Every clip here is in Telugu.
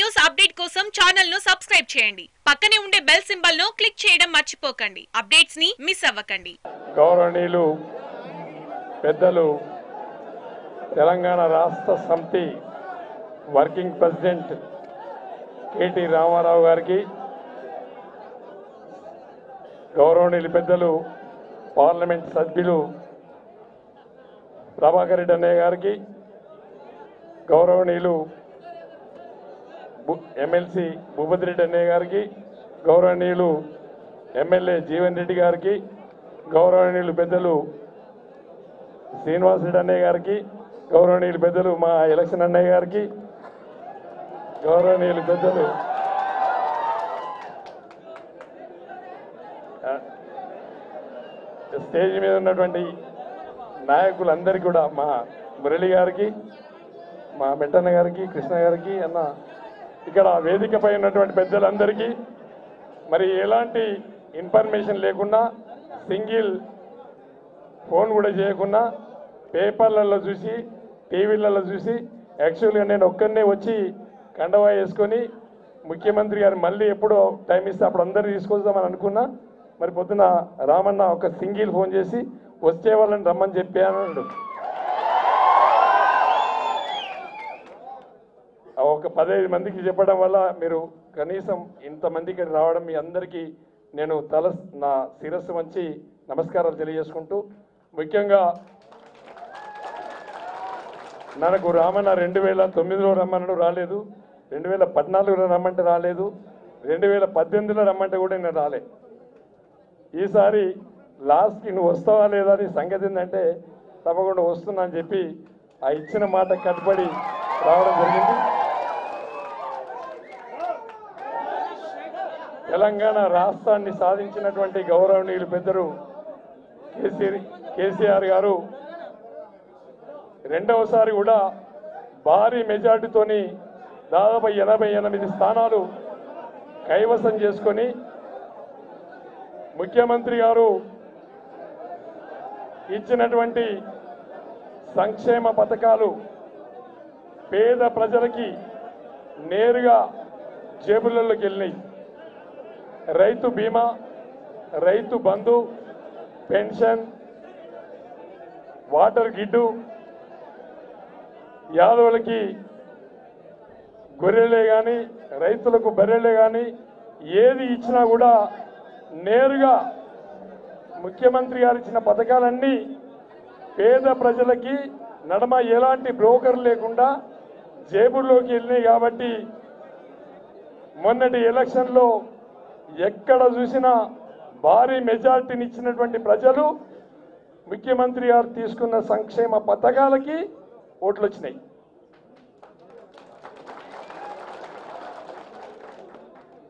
న్యూస్ అప్డేట్ కోసం ఛానల్ ను సబ్స్క్రైబ్ చేయండి. పక్కనే ఉండే బెల్ సింబల్ ను క్లిక్ చేయడం మర్చిపోకండి. అప్డేట్స్ ని మిస్ అవ్వకండి. గౌరవనీయులు పెద్దలు తెలంగాణ రాష్ట్ర సమితి వర్కింగ్ ప్రెసిడెంట్ కేటీ రామారావు గారికి, గౌరవనీయులు పెద్దలు పార్లమెంట్ సభ్యులు ప్రభాకర్ రెడ్డి అన్నయ్య గారికి, గౌరవనీయులు ఎమ్మెల్సీ భూపతి రెడ్డి అన్నయ్య గారికి, గౌరవనీయులు ఎమ్మెల్యే జీవన్ రెడ్డి గారికి, గౌరవనీయులు పెద్దలు శ్రీనివాస్ రెడ్డి అన్నయ్య గారికి, గౌరవనీయులు పెద్దలు మా ఎలక్షన్ అన్నయ్య గారికి, గౌరవనీయులు పెద్దలు స్టేజ్ మీద ఉన్నటువంటి నాయకులందరికీ కూడా, మా మురళి గారికి, మా మెట్టన్న గారికి, కృష్ణ గారికి, అన్న ఇక్కడ వేదికపై ఉన్నటువంటి పెద్దలందరికీ మరి ఎలాంటి ఇన్ఫర్మేషన్ లేకుండా, సింగిల్ ఫోన్ కూడా చేయకుండా పేపర్లలో చూసి, టీవీలలో చూసి, యాక్చువల్గా నేను ఒక్కరినే వచ్చి కండవా వేసుకొని ముఖ్యమంత్రి గారు మళ్ళీ ఎప్పుడో టైం ఇస్తే అప్పుడు అందరూ తీసుకొద్దామని అనుకున్నా. మరి పొద్దున రామన్న ఒక సింగిల్ ఫోన్ చేసి వచ్చే వాళ్ళని రమ్మని చెప్పాను. ఒక 15 మందికి చెప్పడం వల్ల మీరు కనీసం ఇంతమందికి రావడం, మీ అందరికీ నేను నా శిరస్సు వంచి నమస్కారాలు తెలియజేసుకుంటూ, ముఖ్యంగా నాకు రామన్న 2009లో రమ్మన్నాడు, రాలేదు. 2014లో రమ్మంటే రాలేదు. 2018లో రమ్మంటే కూడా నేను రాలే. ఈసారి లాస్ట్కి నువ్వు వస్తావా లేదా అని సంగతి ఏంటంటే తప్పకుండా వస్తున్నా అని చెప్పి ఆ ఇచ్చిన మాట కట్టుబడి రావడం జరిగింది. తెలంగాణ రాష్ట్రాన్ని సాధించినటువంటి గౌరవనీయులు పెద్దలు కేసీఆర్ గారు రెండవసారి కూడా భారీ మెజార్టీతోని దాదాపు 88 స్థానాలు కైవసం చేసుకొని ముఖ్యమంత్రి గారు ఇచ్చినటువంటి సంక్షేమ పథకాలు పేద ప్రజలకి నేరుగా జేబులలోకి వెళ్ళినాయి. రైతు బీమా, రైతు బంధు, పెన్షన్, వాటర్ గిడ్డు, యాదవులకి గొర్రెలే కానీ, రైతులకు బర్రెలే కానీ ఏది ఇచ్చినా కూడా నేరుగా ముఖ్యమంత్రి గారు ఇచ్చిన పథకాలన్నీ పేద ప్రజలకి నడమ ఎలాంటి బ్రోకర్ లేకుండా జేబుల్లోకి వెళ్ళినాయి. కాబట్టి మొన్నటి ఎలక్షన్లో ఎక్కడ చూసినా భారీ మెజార్టీని ఇచ్చినటువంటి ప్రజలు ముఖ్యమంత్రి గారు తీసుకున్న సంక్షేమ పథకాలకి ఓట్లు వచ్చినాయి.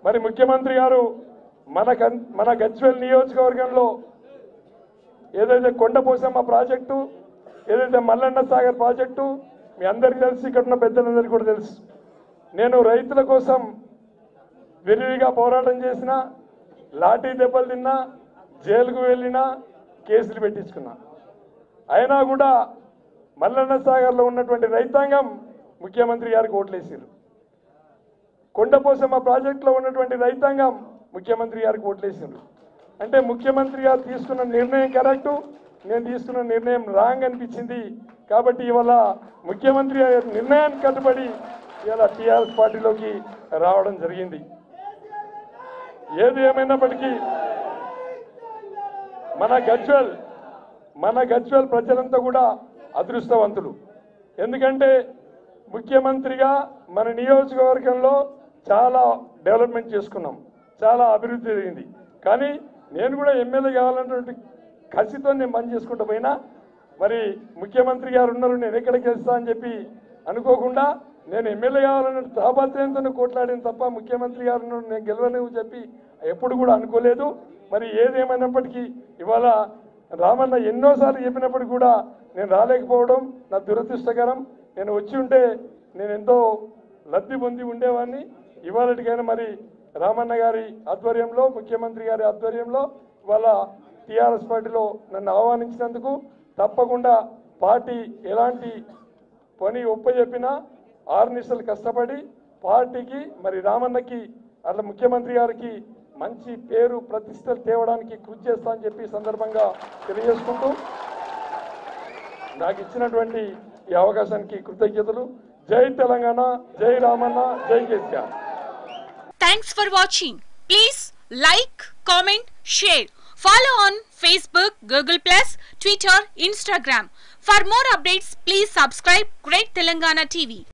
మరి ముఖ్యమంత్రి గారు మన గజ్వేల్ నియోజకవర్గంలో ఏదైతే కొండపోసమ్మ ప్రాజెక్టు, ఏదైతే మల్లన్న సాగర్ ప్రాజెక్టు మీ అందరికీ తెలుసు, ఇక్కడ ఉన్న పెద్దలందరికీ కూడా తెలుసు. నేను రైతుల కోసం విరివిగా పోరాటం చేసిన, లాఠీ దెబ్బలు తిన్నా, జైలుకు వెళ్ళినా, కేసులు పెట్టించుకున్నా. అయినా కూడా మల్లన్న సాగర్లో ఉన్నటువంటి రైతాంగం ముఖ్యమంత్రి గారికి ఓట్లేసారు. కొండపోసమ్మ ప్రాజెక్టులో ఉన్నటువంటి రైతాంగం ముఖ్యమంత్రి గారికి ఓట్లేసారు. అంటే ముఖ్యమంత్రి గారు తీసుకున్న నిర్ణయం కరెక్టు, నేను తీసుకున్న నిర్ణయం రాంగ్ అనిపించింది. కాబట్టి ఇవాళ ముఖ్యమంత్రి గారి నిర్ణయానికి కట్టుబడి ఇవాళ టీఆర్ఎస్ పార్టీలోకి రావడం జరిగింది. ఏది ఏమైనప్పటికీ మన గజ్వేల్ ప్రజలంతా కూడా అదృష్టవంతులు. ఎందుకంటే ముఖ్యమంత్రిగా మన నియోజకవర్గంలో చాలా డెవలప్మెంట్ చేసుకున్నాం, చాలా అభివృద్ధి జరిగింది. కానీ నేను కూడా ఎమ్మెల్యే కావాలన్నటువంటి కసితో నేను పని చేసుకుంటూ పోయినా, మరి ముఖ్యమంత్రి గారు ఉన్నారు, నేను ఎక్కడికి వెళ్తా అని చెప్పి అనుకోకుండా నేను ఎమ్మెల్యే కావాలన్న తాపత్రయంతో కోట్లాడిన తప్ప ముఖ్యమంత్రి గారు ఉన్నారు నేను గెలవలేవు చెప్పి ఎప్పుడు కూడా అనుకోలేదు. మరి ఏదేమైనప్పటికీ ఇవాళ రామన్న ఎన్నోసార్లు చెప్పినప్పటికీ కూడా నేను రాలేకపోవడం నా దురదృష్టకరం. నేను వచ్చి ఉంటే నేను ఎంతో లబ్ధి పొంది ఉండేవాడిని. ఇవాళకైనా మరి రామన్న గారి ఆధ్వర్యంలో, ముఖ్యమంత్రి గారి ఆధ్వర్యంలో ఇవాళ టీఆర్ఎస్ పార్టీలో నన్ను ఆహ్వానించినందుకు తప్పకుండా పార్టీ ఎలాంటి పని ఒప్పజెప్పినా 6 నిమిషాలు కష్టపడి పార్టీకి మరి రామన్నకి అట్లా ముఖ్యమంత్రి గారికి మంచి పేరు ప్రతిష్టలు తేవడానికి కృషి చేస్తా అని చెప్పి సందర్భంగా తెలియజేసుకుంటూ నాకు ఇచ్చినటువంటి ఈ అవకాశానికి కృతజ్ఞతలు. జై తెలంగాణ, జై రామన్న, జై KCR. Thanks for watching. Please like, comment, share. Follow on Facebook, Google+, Twitter, Instagram. For more updates, please subscribe Great Telangana TV.